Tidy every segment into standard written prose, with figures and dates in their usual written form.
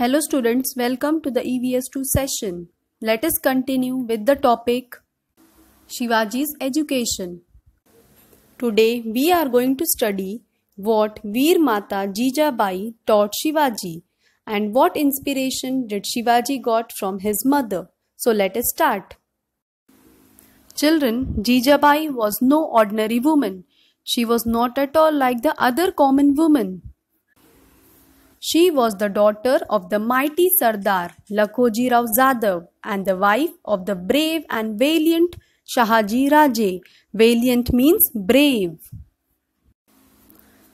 Hello students, welcome to the EVS2 session. Let us continue with the topic Shivaji's education. Today we are going to study what Veer Mata Jijabai taught Shivaji and what inspiration did Shivaji got from his mother. So let us start. Children, Jijabai was no ordinary woman. She was not at all like the other common women. She was the daughter of the mighty Sardar Lakhoji Rao Zadav and the wife of the brave and valiant Shahaji Raje. Valiant means brave.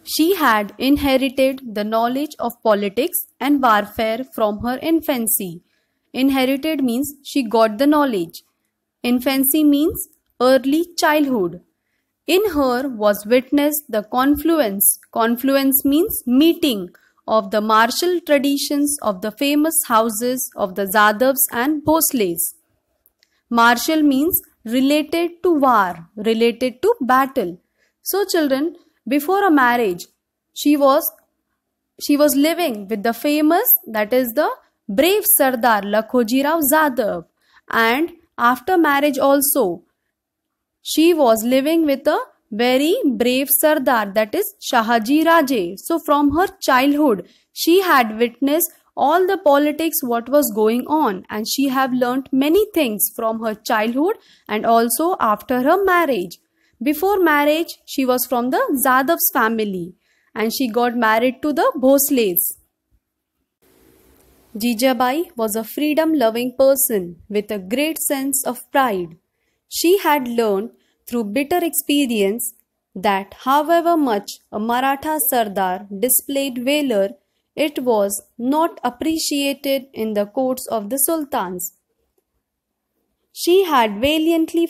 She had inherited the knowledge of politics and warfare from her infancy. Inherited means she got the knowledge. Infancy means early childhood. In her was witnessed the confluence. Confluence means meeting of the martial traditions of the famous houses of the Zadavs and Bhosles. Martial means related to war, related to battle. So children, before a marriage, she was living with the famous, that is the brave Sardar Lakhoji Rao Zadav, and after marriage also, she was living with a very brave Sardar, that is Shahaji Raje. So from her childhood, she had witnessed all the politics what was going on, and she have learnt many things from her childhood and also after her marriage. Before marriage, she was from the Zadav's family and she got married to the Bhosles. Jijabai was a freedom-loving person with a great sense of pride. She had learned through bitter experience that however much a Maratha Sardar displayed valor, it was not appreciated in the courts of the sultans. She had valiantly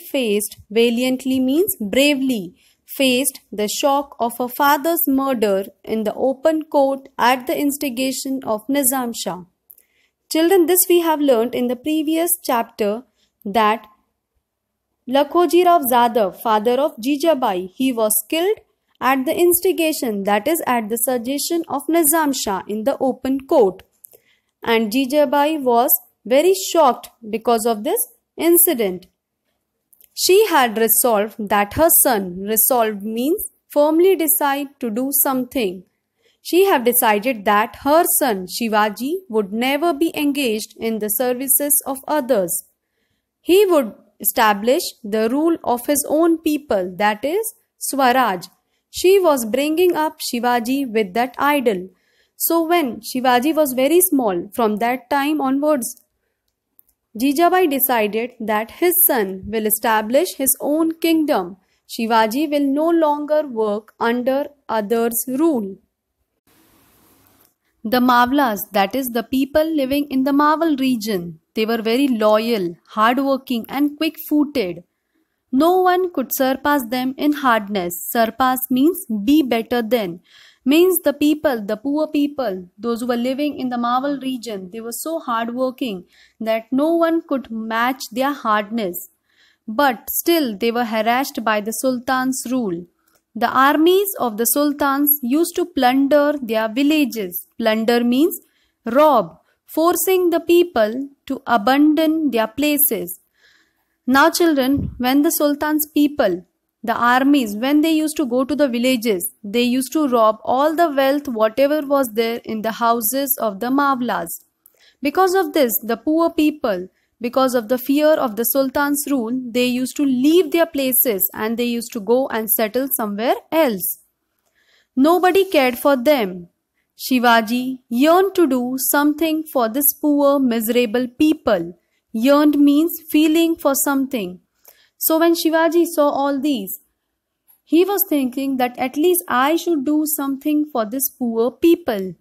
means bravely, faced the shock of her father's murder in the open court at the instigation of Nizam Shah. Children, this we have learnt in the previous chapter that Lakhoji Rao Zadav, father of Jijabai, he was killed at the instigation, that is at the suggestion of Nizam Shah in the open court. And Jijabai was very shocked because of this incident. She had resolved that her son, resolved means firmly decide to do something. She had decided that her son Shivaji would never be engaged in the services of others. He would establish the rule of his own people, that is Swaraj. She was bringing up Shivaji with that idol. So when Shivaji was very small, from that time onwards, Jijabai decided that his son will establish his own kingdom. Shivaji will no longer work under others' rule. The Mavlas, that is the people living in the Maval region, they were very loyal, hardworking and quick-footed. No one could surpass them in hardness. Surpass means be better than. Means the people, the poor people, those who were living in the Maval region, they were so hardworking that no one could match their hardness. But still they were harassed by the Sultan's rule. The armies of the Sultans used to plunder their villages. Plunder means rob, forcing the people to abandon their places. Now children, when the Sultan's people, the armies, when they used to go to the villages, they used to rob all the wealth whatever was there in the houses of the Mavlas. Because of this, the poor people, because of the fear of the Sultan's rule, they used to leave their places and they used to go and settle somewhere else. Nobody cared for them. Shivaji yearned to do something for this poor, miserable people. Yearned means feeling for something. So when Shivaji saw all these, he was thinking that at least I should do something for this poor people.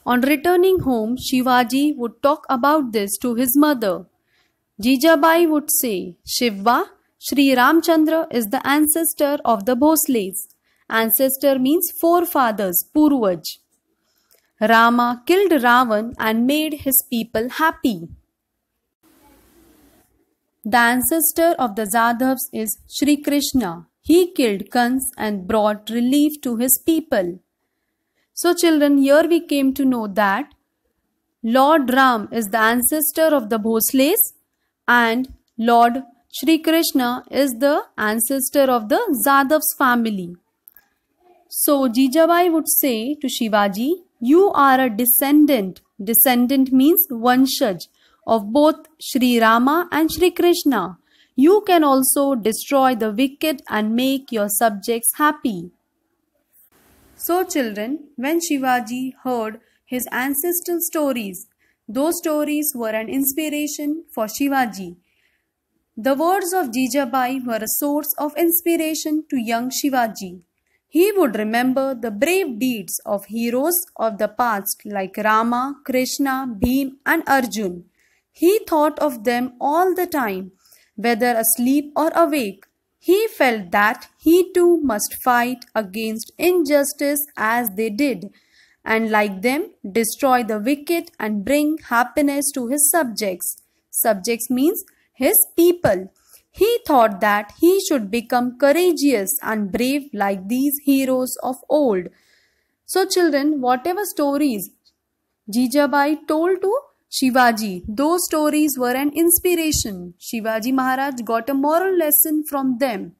On returning home, Shivaji would talk about this to his mother. Jijabai would say, Shiva, Sri Ramchandra is the ancestor of the Bhosles. Ancestor means forefathers, Purvaj. Rama killed Ravan and made his people happy. The ancestor of the Zadavs is Shri Krishna. He killed Kans and brought relief to his people. So children, here we came to know that Lord Ram is the ancestor of the Bhosles and Lord Shri Krishna is the ancestor of the Zadav's family. So Jijabai would say to Shivaji, you are a descendant. Descendant means Vanshaj of both Shri Rama and Shri Krishna. You can also destroy the wicked and make your subjects happy. So children, when Shivaji heard his ancestral stories, those stories were an inspiration for Shivaji. The words of Jijabai were a source of inspiration to young Shivaji. He would remember the brave deeds of heroes of the past like Rama, Krishna, Bhim and Arjun. He thought of them all the time, whether asleep or awake. He felt that he too must fight against injustice as they did, and like them, destroy the wicked and bring happiness to his subjects. Subjects means his people. He thought that he should become courageous and brave like these heroes of old. So children, whatever stories Jijabai told to Shivaji, those stories were an inspiration. Shivaji Maharaj got a moral lesson from them.